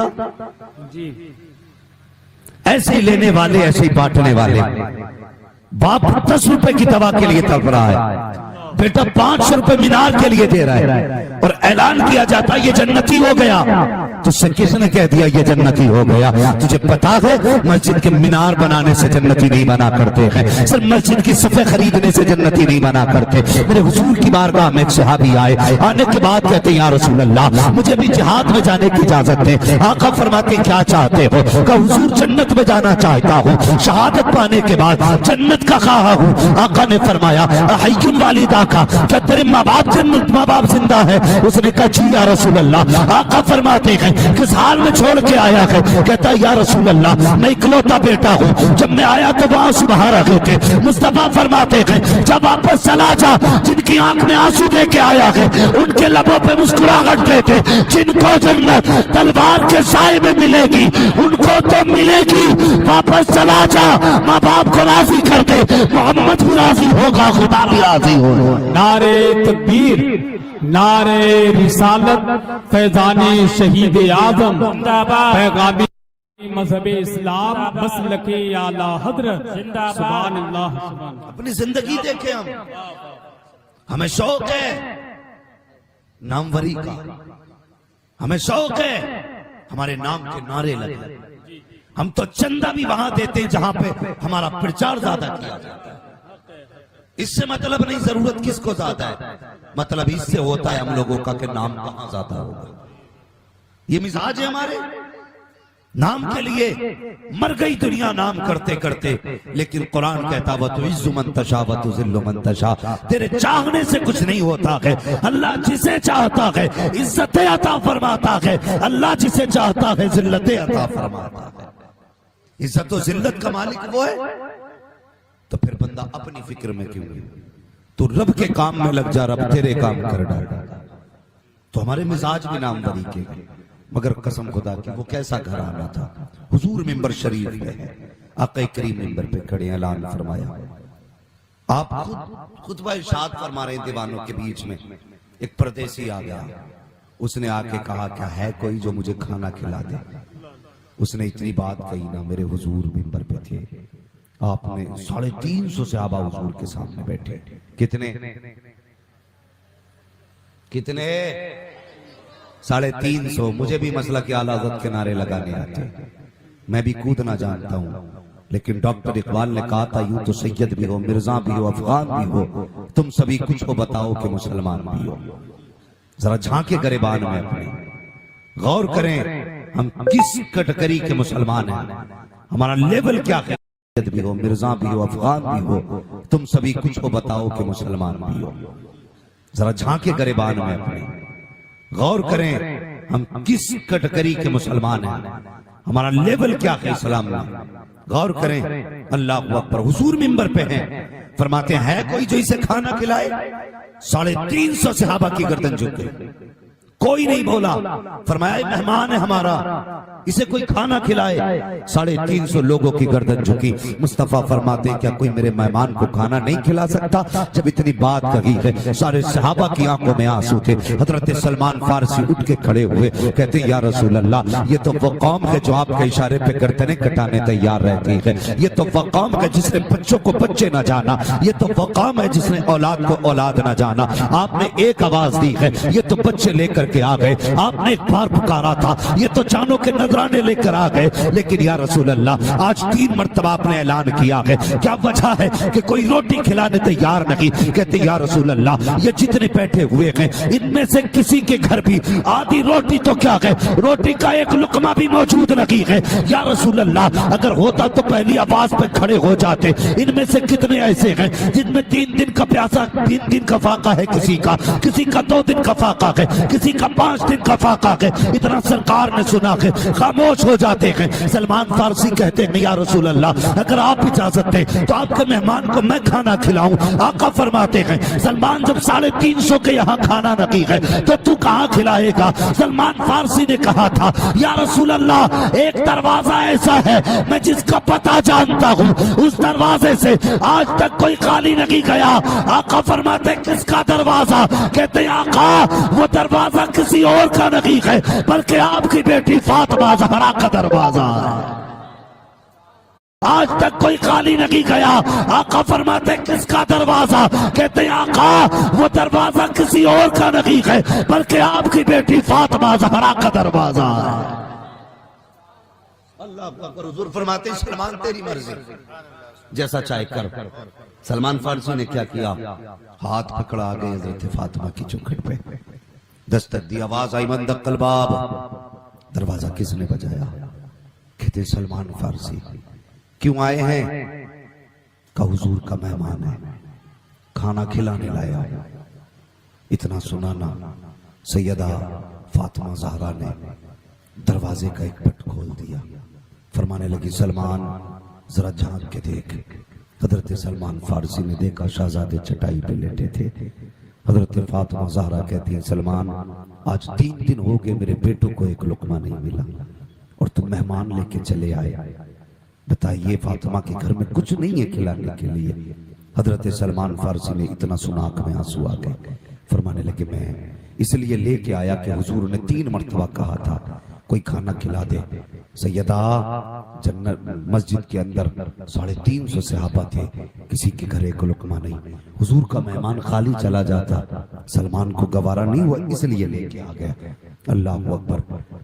دیتا؟ ایسے ہی لینے والے ایسے ہی بانٹنے والے. باپ 10 روپے کی دوا کے لیے تڑپ رہا ہے, بیٹا 500 روپے مینار کے لیے دے رہا ہے, اور اعلان کیا جاتا یہ جنتی ہو گیا. تو سے کس نے کہہ دیا یہ جنتی ہو گیا؟ تجھے پتا ہے مسجد کے مینار بنانے سے جنتی نہیں بنا کرتے ہیں, صرف مسجد کی صفیں خریدنے سے جنتی نہیں بنا کرتے. میرے حضور کی بارگاہ میں ایک صحابی آئے, آنے کے بعد کہتے ہیں یا رسول اللہ مجھے بھی جہاد میں جانے کی اجازت دیں. آقا فرماتے کیا چاہتے ہو؟ کہ حضور جنت میں جانا چاہتا ہوں, شہادت پانے کے بعد جنت کا خواہاں ہوں. آقا نے فرمایا احی والدہ کا, کیا تیرے ماں باپ زندہ ہے؟ اس نے کہا جی یا رسول اللہ. آقا فرماتے ہیں کس حال میں چھوڑ کے آیا ہے؟ کہتا یا رسول اللہ میں اکلوتا بیٹا ہوں, جب میں آیا تو وہاں صبح رکھے تھے. مصطفیٰ فرماتے ہیں جب واپس چلا جا, جن کی آنکھ میں آنسو دے کے آیا ہے ان کے لبوں پہ مسکراہٹ دے دے. جن کو جنت تلوار کے سائے میں ملے گی ان کو تو ملے گی. واپس چلا جا, ماں باپ کو راضی کر دے, محمد بھی راضی ہوگا, خدا بھی راضی ہوگا. نعرے تکبیر, نعرے رسالت, فیضان شہید اعظم, پیغامی مذہب اسلام, مسلک اعلیٰ حضرت, سبحان اللہ. اپنی زندگی دیکھیں, ہمیں شوق ہے ناموری کا, ہمیں شوق ہے ہمارے نام کے نعرے لگے. ہم تو چندہ بھی وہاں دیتے ہیں جہاں پہ ہمارا پرچار زیادہ کیا جاتا ہے. اس سے مطلب نہیں ضرورت کس کو زیادہ ہے, مطلب اس سے ہوتا ہے ہم لوگوں کا کہ نام کہاں زیادہ ہوگا. یہ مزاج ہے ہمارے, نام کے لیے مر گئی دنیا نام کرتے کرتے. لیکن قرآن کہتا وَتُعِزُّ مَن تَشَاءُ وَتُذِلُّ مَن تَشَاءُ, تیرے چاہنے سے کچھ نہیں ہوتا ہے. اللہ جسے چاہتا ہے عزتیں عطا فرماتا ہے, اللہ جسے چاہتا ہے ذلتیں عطا فرماتا ہے. عزت و ذلت کا مالک وہ ہے. تو پھر بندہ اپنی فکر میں کیوں نہیں, تو رب کے کام میں لگ جا, رب تیرے کام کر ڈالے. تو ہمارے مزاج بھی ناموری کے, مگر قسم خدا کی وہ کیسا گھر آنا تھا. حضور ممبر شریف پہ ہے, آقا کریم ممبر پہ کھڑے, اعلان فرمایا. آپ خطبہ ارشاد فرما رہے ہیں دیوانوں کے بیچ میں. ایک پردیسی آ گیا, اس نے آ کے کہا کیا ہے کوئی جو مجھے کھانا کھلا دے. اس نے اتنی بات کہی نا, میرے حضور ممبر پہ تھے, آپ نے 350 صحابہ حضور کے سامنے بیٹھے. کتنے 350. مجھے بھی مسئلہ کے اعلیٰ حضرت کے نعرے لگانے آتے, میں بھی کودنا جانتا ہوں. لیکن ڈاکٹر اقبال نے کہا تھا یوں تو سید بھی ہو, مرزا بھی ہو, افغان بھی ہو, تم سبھی کچھ کو بتاؤ کہ مسلمان بھی ہو. ذرا جھانکے گریبان میں اپنے, غور کریں ہم کس کٹگری کے مسلمان ہیں, ہمارا لیول کیا ہے. بھی ہو, مرزا بھی ہو, افغان بھی ہو, تم سبھی کچھ کو بتاؤ کہ مسلمان بھی ہو. ذرا جھانکے گریبان میں اپنے, غور کریں ہم کس کٹگری کے مسلمان ہیں, ہمارا لیول کیا ہے اسلام میں. غور کریں. اللہ اکبر. حضور ممبر پہ ہیں, فرماتے ہیں کوئی جو اسے کھانا کھلائے. 350 صحابہ کی گردن جھک گئی, کوئی نہیں بولا. فرمایا مہمان ہے ہمارا, اسے کوئی کھانا کھلائے. 350 لوگوں کی گردن جھکی. مصطفیٰ فرماتے کیا کوئی میرے مہمان کو کھانا نہیں کھلا سکتا؟ جب اتنی بات کہی ہے, سارے صحابہ کی آنکھوں میں آنسو تھے. حضرت سلمان فارسی اٹھ کے کھڑے ہوئے, کہتے یا رسول اللہ یہ تو وہ قوم ہے جو آپ کے اشارے پہ گردنیں کٹانے تیار رہتی ہے. یہ تو وہ قوم ہے جس نے بچوں کو بچے نہ جانا. یہ تو وہ قوم ہے جس نے اولاد کو اولاد نہ جانا. آپ نے ایک آواز دی ہے, یہ تو بچے لے کر کے آ گئے. آپ نے ایک بار پکارا تھا, یہ تو جانوں کے نذرانے لے کر آ گئے. لیکن یا رسول اللہ آج 3 مرتبہ آپ نے اعلان کیا ہے, کیا وجہ ہے کہ کوئی روٹی کھلانے تیار نہیں؟ کہتے یا رسول اللہ یہ جتنے بیٹھے ہوئے ہیں ان میں سے کسی کے گھر بھی آدھی روٹی تو کیا ہے, روٹی کا ایک لقمہ بھی موجود نہیں ہے. یا رسول اللہ اگر ہوتا تو پہلی آواز پہ کھڑے ہو جاتے. ان میں سے کتنے ایسے ہیں جن میں 3 دن کا پیاسا, 3 دن کا فاقہ ہے, کسی کا 2 دن کا فاقہ ہے, کسی کا 5 دن کا فاقہ ہے. اتنا سرکار نے سنا ہے, خاموش ہو جاتے ہیں. سلمان فارسی کہتے ہیں یا رسول اللہ اگر آپ اجازت دیں تو آپ کے مہمان کو میں کھانا کھلاؤں. آقا فرماتے ہیں سلمان جب 350 کے یہاں کھانا نہیں ہے تو تو کہاں کھلائے گا؟ سلمان فارسی نے کہا تھا یا رسول اللہ ایک دروازہ ایسا ہے میں جس کا پتہ جانتا ہوں, اس دروازے سے آج تک کوئی خالی نہیں گیا. آقا فرماتے کس کا دروازہ؟ کہتے آقا وہ دروازہ کسی اور کا نہیں ہے بلکہ آپ کی بیٹی فاطمہ زہرا کا دروازہ ہے۔ آج تک کوئی خالی نہیں گیا۔ آقا فرماتے کس کا دروازہ؟ کہتے ہیں آقا وہ دروازہ کسی اور کا نہیں ہے بلکہ آپ کی بیٹی فاطمہ زہرا کا دروازہ ہے۔ اللہ اکبر۔ حضور فرماتے ہیں سلمان تیری مرضی، جیسا چاہے کر۔ سلمان فارسی نے کیا کیا؟ ہاتھ پکڑا آگے حضرت فاطمہ کی چوکھٹ پہ دستک دی، آواز آئی من دق الباب، دروازہ کس نے بجایا؟ کہتے سلمان فارسی۔ کیوں آئے ہیں؟ کہ حضور کا مہمان ہے، کھانا کھلانے لایا۔ اتنا سنانا سیدہ فاطمہ زہرا نے دروازے کا ایک پٹ کھول دیا، فرمانے لگی سلمان ذرا جھانک کے دیکھ۔ حضرت سلمان فارسی نے دیکھا شہزادے چٹائی پہ لیٹے تھے۔ حضرت فاطمہ زہرا کہتی ہیں سلمان آج 3 دن ہو گئے میرے بیٹوں کو ایک لقمہ نہیں ملا اور تم مہمان لے کے چلے آئے، بتائیے فاطمہ کے گھر میں کچھ نہیں ہے کھلانے کے لیے؟ حضرت سلمان فارسی نے اتنا سنا آنکھ میں آنسو آ گئے، فرمانے لگے میں اس لیے لے کے آیا کہ حضور نے 3 مرتبہ کہا تھا کوئی کھانا کھلا دے۔ سیدہ جنت مسجد کے اندر 350 صحابہ تھے، کسی کے گھر ایک لقمہ نہیں، حضور کا مہمان خالی چلا جاتا، سلمان کو گوارا نہیں ہوا اس لیے لے کے آ گیا۔ اللہ اکبر۔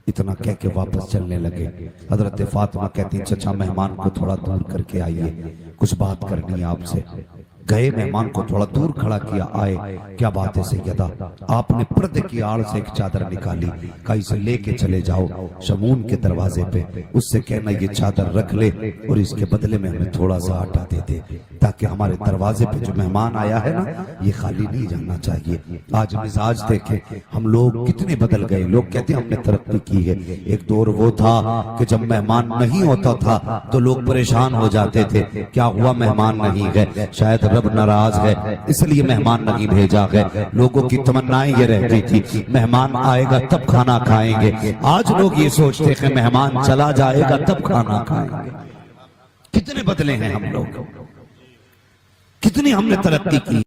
اتنا کہہ کے واپس چلنے لگے۔ حضرت فاطمہ کہتی چچا مہمان کو تھوڑا دور کر کے آئیے، کچھ بات کرنی ہے آپ سے۔ گئے مہمان کو تھوڑا دور کھڑا کیا، آئے کیا بات ہے سیدہ؟ آپ نے پردے کی آڑ سے ایک چادر نکالی، کہا اسے لے کے چلے جاؤ شمون کے دروازے پہ، اس سے کہنا یہ چادر رکھ لے اور اس کے بدلے میں ہمیں تھوڑا سا آٹا دے دے تاکہ ہمارے دروازے پہ جو مہمان آیا ہے نا یہ خالی نہیں جانا چاہیے۔ آج مزاج دیکھیں ہم لوگ کتنے بدل گئے۔ لوگ کہتے ہیں ہم نے ترقی کی ہے، ایک دور وہ تھا کہ جب مہمان نہیں ہوتا تھا تو لوگ پریشان ہو جاتے تھے، کیا ہوا مہمان نہیں گئے، شاید رب ناراض ہے اس لیے مہمان نہیں بھیجا گئے۔ لوگوں کی تمنائیں یہ رہتی تھی مہمان آئے گا تب کھانا کھائیں گے۔ آج لوگ یہ سوچتے کہ مہمان چلا جائے گا تب کھانا کھائیں گے۔ کتنے بدلے ہیں ہم لوگ، کتنی ہم نے ترقی کی۔